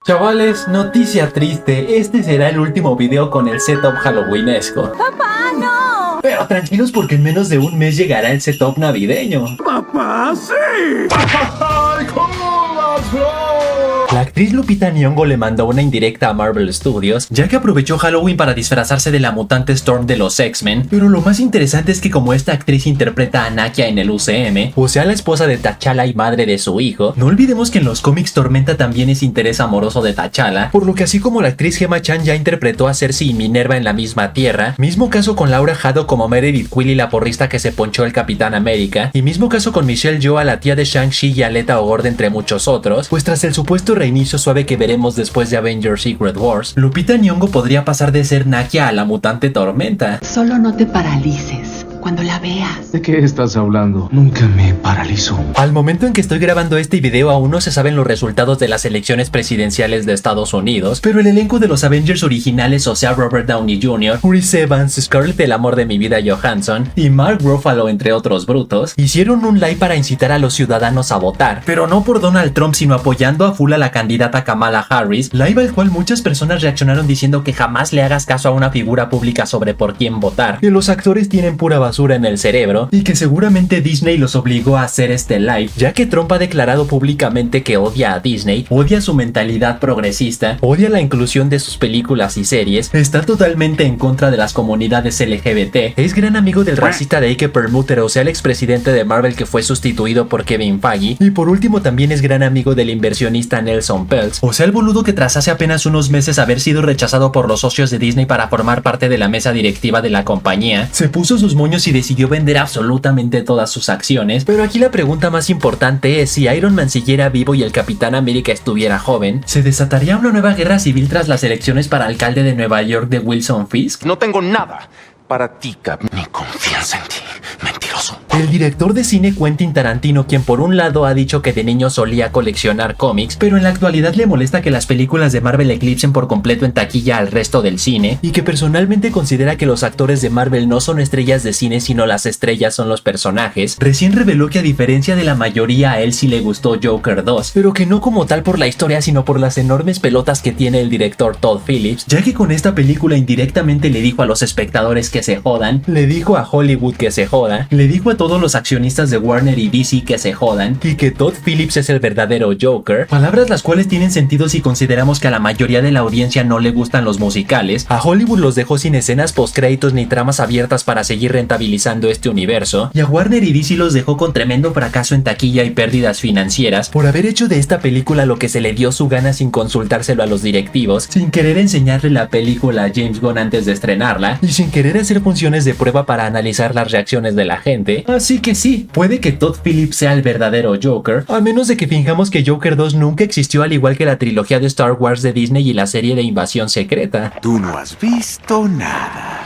Chavales, noticia triste, este será el último video con el setup halloweenesco. ¡Papá, no! Pero tranquilos porque en menos de un mes llegará el setup navideño. ¡Papá, sí! ¡Ay, cómo vas, bro! La actriz Lupita Nyong'o le mandó una indirecta a Marvel Studios, ya que aprovechó Halloween para disfrazarse de la mutante Storm de los X-Men, pero lo más interesante es que como esta actriz interpreta a Nakia en el UCM, o sea la esposa de T'Challa y madre de su hijo, no olvidemos que en los cómics Tormenta también es interés amoroso de T'Challa, por lo que así como la actriz Gemma Chan ya interpretó a Cersei y Minerva en la misma tierra, mismo caso con Laura Haddock como Meredith Quill y la porrista que se ponchó el Capitán América, y mismo caso con Michelle Yeoh, la tía de Shang-Chi y Aleta O'Gorda entre muchos otros, pues tras el supuesto reinicio suave que veremos después de Avengers Secret Wars, Lupita Nyong'o podría pasar de ser Nakia a la mutante Tormenta. Solo no te paralices cuando la veas. ¿De qué estás hablando? Nunca me paralizo. Al momento en que estoy grabando este video aún no se saben los resultados de las elecciones presidenciales de Estados Unidos, pero el elenco de los Avengers originales, o sea Robert Downey Jr., Chris Evans, Scarlett el amor de mi vida Johansson y Mark Ruffalo entre otros brutos, hicieron un live para incitar a los ciudadanos a votar, pero no por Donald Trump sino apoyando a full a la candidata Kamala Harris, live al cual muchas personas reaccionaron diciendo que jamás le hagas caso a una figura pública sobre por quién votar, que los actores tienen pura basura en el cerebro y que seguramente Disney los obligó a hacer este live, ya que Trump ha declarado públicamente que odia a Disney, odia su mentalidad progresista, odia la inclusión de sus películas y series, está totalmente en contra de las comunidades LGBT, es gran amigo del racista de Ike Perlmutter, o sea el expresidente de Marvel que fue sustituido por Kevin Feige, y por último también es gran amigo del inversionista Nelson Peltz, o sea el boludo que tras hace apenas unos meses haber sido rechazado por los socios de Disney para formar parte de la mesa directiva de la compañía, se puso sus moños y decidió vender absolutamente todas sus acciones. Pero aquí la pregunta más importante es si Iron Man siguiera vivo y el Capitán América estuviera joven, ¿se desataría una nueva guerra civil tras las elecciones para alcalde de Nueva York de Wilson Fisk? No tengo nada para ti, Cap. Ni confianza en ti, mentiroso. El director de cine Quentin Tarantino, quien por un lado ha dicho que de niño solía coleccionar cómics, pero en la actualidad le molesta que las películas de Marvel eclipsen por completo en taquilla al resto del cine, y que personalmente considera que los actores de Marvel no son estrellas de cine sino las estrellas son los personajes, recién reveló que a diferencia de la mayoría a él sí le gustó Joker 2, pero que no como tal por la historia sino por las enormes pelotas que tiene el director Todd Phillips, ya que con esta película indirectamente le dijo a los espectadores que se jodan, le dijo a Hollywood que se joda, le dijo a todos los accionistas de Warner y DC que se jodan, y que Todd Phillips es el verdadero Joker, palabras las cuales tienen sentido si consideramos que a la mayoría de la audiencia no le gustan los musicales, a Hollywood los dejó sin escenas postcréditos ni tramas abiertas para seguir rentabilizando este universo, y a Warner y DC los dejó con tremendo fracaso en taquilla y pérdidas financieras por haber hecho de esta película lo que se le dio su gana sin consultárselo a los directivos, sin querer enseñarle la película a James Gunn antes de estrenarla, y sin querer hacer funciones de prueba para analizar las reacciones de la gente. Así que sí, puede que Todd Phillips sea el verdadero Joker, a menos de que fingamos que Joker 2 nunca existió, al igual que la trilogía de Star Wars de Disney y la serie de Invasión Secreta. Tú no has visto nada.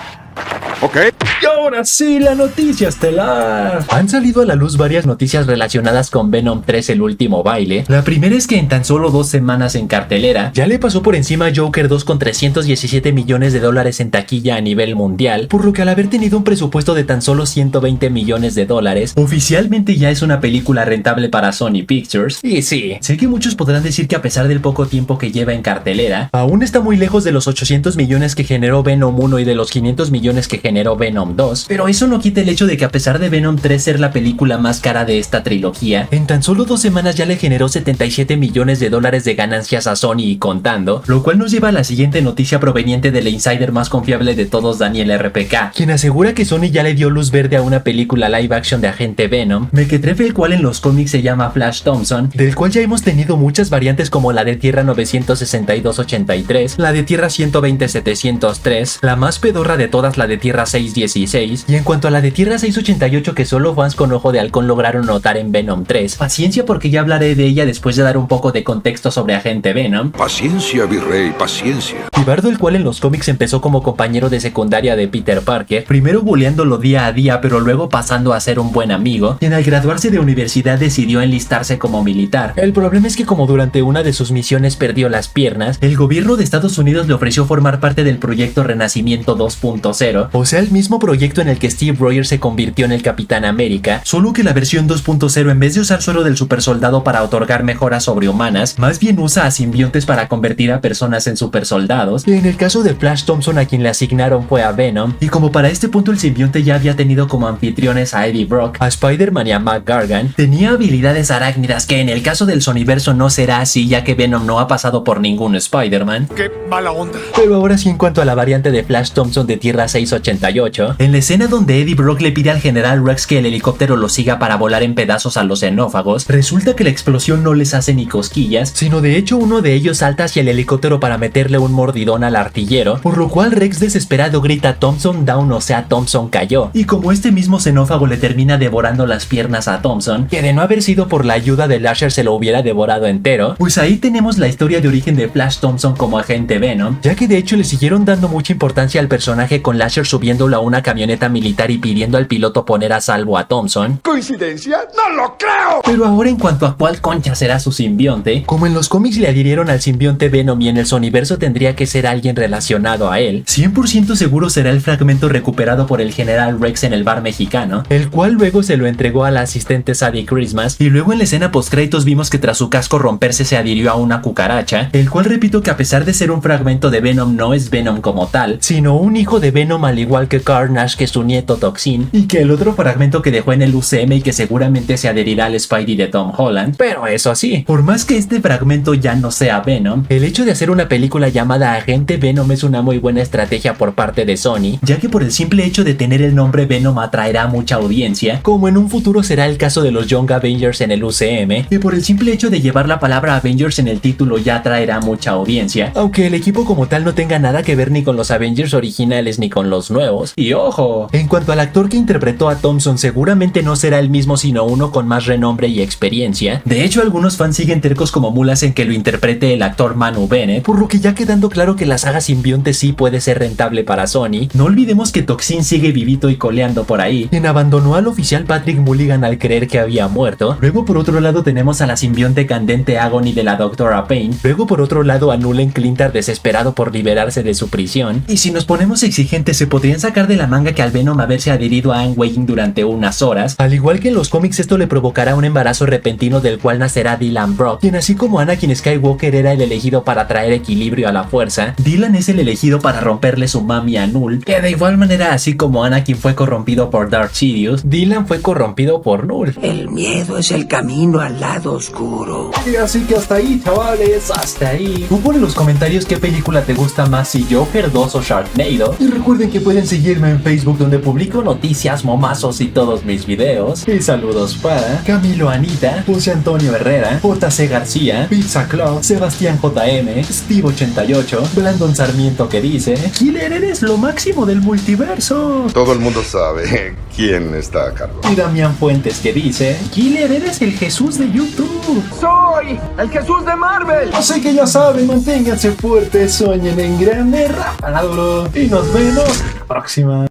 Ok. Y ahora sí, la noticia estelar. Han salido a la luz varias noticias relacionadas con Venom 3 el último baile. La primera es que en tan solo 2 semanas en cartelera, ya le pasó por encima a Joker 2 con 317 millones de dólares en taquilla a nivel mundial, por lo que al haber tenido un presupuesto de tan solo 120 millones de dólares, oficialmente ya es una película rentable para Sony Pictures. Y sí, sé que muchos podrán decir que a pesar del poco tiempo que lleva en cartelera, aún está muy lejos de los 800 millones que generó Venom 1 y de los 500 millones que generó Venom 2, pero eso no quita el hecho de que a pesar de Venom 3 ser la película más cara de esta trilogía, en tan solo 2 semanas ya le generó 77 millones de dólares de ganancias a Sony y contando, lo cual nos lleva a la siguiente noticia proveniente del insider más confiable de todos, Daniel RPK, quien asegura que Sony ya le dio luz verde a una película live action de Agente Venom, mequetrefe el cual en los cómics se llama Flash Thompson, del cual ya hemos tenido muchas variantes como la de Tierra 962-83, la de Tierra 120-703, la más pedorra de todas, la de Tierra 616, y en cuanto a la de Tierra 688 que solo fans con ojo de halcón lograron notar en Venom 3, paciencia porque ya hablaré de ella después de dar un poco de contexto sobre Agente Venom. Paciencia, virrey, paciencia. Pibardo, el cual en los cómics empezó como compañero de secundaria de Peter Parker, primero bulleándolo día a día pero luego pasando a ser un buen amigo, quien al graduarse de universidad decidió enlistarse como militar. El problema es que como durante una de sus misiones perdió las piernas, el gobierno de Estados Unidos le ofreció formar parte del proyecto Renacimiento 2.0, o O sea, el mismo proyecto en el que Steve Rogers se convirtió en el Capitán América, solo que la versión 2.0 en vez de usar suero del supersoldado para otorgar mejoras sobrehumanas, más bien usa a simbiontes para convertir a personas en supersoldados. Y en el caso de Flash Thompson, a quien le asignaron fue a Venom, y como para este punto el simbionte ya había tenido como anfitriones a Eddie Brock, a Spider-Man y a Mac Gargan, tenía habilidades arácnidas que en el caso del Sonyverso no será así, ya que Venom no ha pasado por ningún Spider-Man. ¡Qué mala onda! Pero ahora sí, en cuanto a la variante de Flash Thompson de Tierra 688, en la escena donde Eddie Brock le pide al general Rex que el helicóptero lo siga para volar en pedazos a los xenófagos, resulta que la explosión no les hace ni cosquillas, sino de hecho uno de ellos salta hacia el helicóptero para meterle un mordidón al artillero, por lo cual Rex desesperado grita Thompson down, o sea Thompson cayó, y como este mismo xenófago le termina devorando las piernas a Thompson, que de no haber sido por la ayuda de Lasher se lo hubiera devorado entero, pues ahí tenemos la historia de origen de Flash Thompson como agente Venom, ya que de hecho le siguieron dando mucha importancia al personaje con Lasher subiéndolo a una camioneta militar y pidiendo al piloto poner a salvo a Thompson. ¿Coincidencia? ¡No lo creo! Pero ahora en cuanto a cuál concha será su simbionte, como en los cómics le adhirieron al simbionte Venom y en el Sonyverso tendría que ser alguien relacionado a él, 100% seguro será el fragmento recuperado por el general Rex en el bar mexicano, el cual luego se lo entregó a la asistente Sadie Christmas, y luego en la escena postcréditos vimos que tras su casco romperse se adhirió a una cucaracha, el cual repito que a pesar de ser un fragmento de Venom no es Venom como tal, sino un hijo de Venom al igual que Carnage, que es su nieto Toxin, y que el otro fragmento que dejó en el UCM y que seguramente se adherirá al Spidey de Tom Holland. Pero eso sí, por más que este fragmento ya no sea Venom, el hecho de hacer una película llamada Agente Venom es una muy buena estrategia por parte de Sony, ya que por el simple hecho de tener el nombre Venom atraerá mucha audiencia, como en un futuro será el caso de los Young Avengers en el UCM, que por el simple hecho de llevar la palabra Avengers en el título ya atraerá mucha audiencia, aunque el equipo como tal no tenga nada que ver ni con los Avengers originales ni con los nuevos. Y ojo, en cuanto al actor que interpretó a Thompson, seguramente no será el mismo sino uno con más renombre y experiencia. De hecho, algunos fans siguen tercos como mulas en que lo interprete el actor Manu Bennett, por lo que ya quedando claro que la saga simbionte sí puede ser rentable para Sony, no olvidemos que Toxin sigue vivito y coleando por ahí, quien abandonó al oficial Patrick Mulligan al creer que había muerto. Luego por otro lado tenemos a la simbionte candente Agony de la Dra. Payne, luego por otro lado a Nulen Clintar desesperado por liberarse de su prisión, y si nos ponemos exigentes se podrían sacar de la manga que al Venom haberse adherido a Anne Weying durante unas horas, al igual que en los cómics esto le provocará un embarazo repentino del cual nacerá Dylan Brock, quien así como Anakin Skywalker era el elegido para traer equilibrio a la fuerza, Dylan es el elegido para romperle su mami a Null, que de igual manera así como Anakin fue corrompido por Darth Sidious, Dylan fue corrompido por Null. El miedo es el camino al lado oscuro. Y así que hasta ahí, chavales, hasta ahí. Tú pon en los comentarios qué película te gusta más, si Joker 2 o Sharknado. Y recuerden que pueden seguirme en Facebook, donde publico noticias, momazos y todos mis videos. Y saludos para Camilo Anita, José Antonio Herrera, JC García, Pizza Club, Sebastián JM, Steve 88, Brandon Sarmiento que dice: Killer, eres lo máximo del multiverso. Todo el mundo sabe quién está a cargo. Y Damián Fuentes que dice: Killer, eres el Jesús de YouTube. ¡Soy el Jesús de Marvel! Así que ya saben, manténganse fuertes, sueñen en grande, rápala duro, y nos vemos la próxima.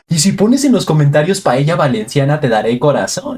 Y si pones en los comentarios paella valenciana te daré corazón.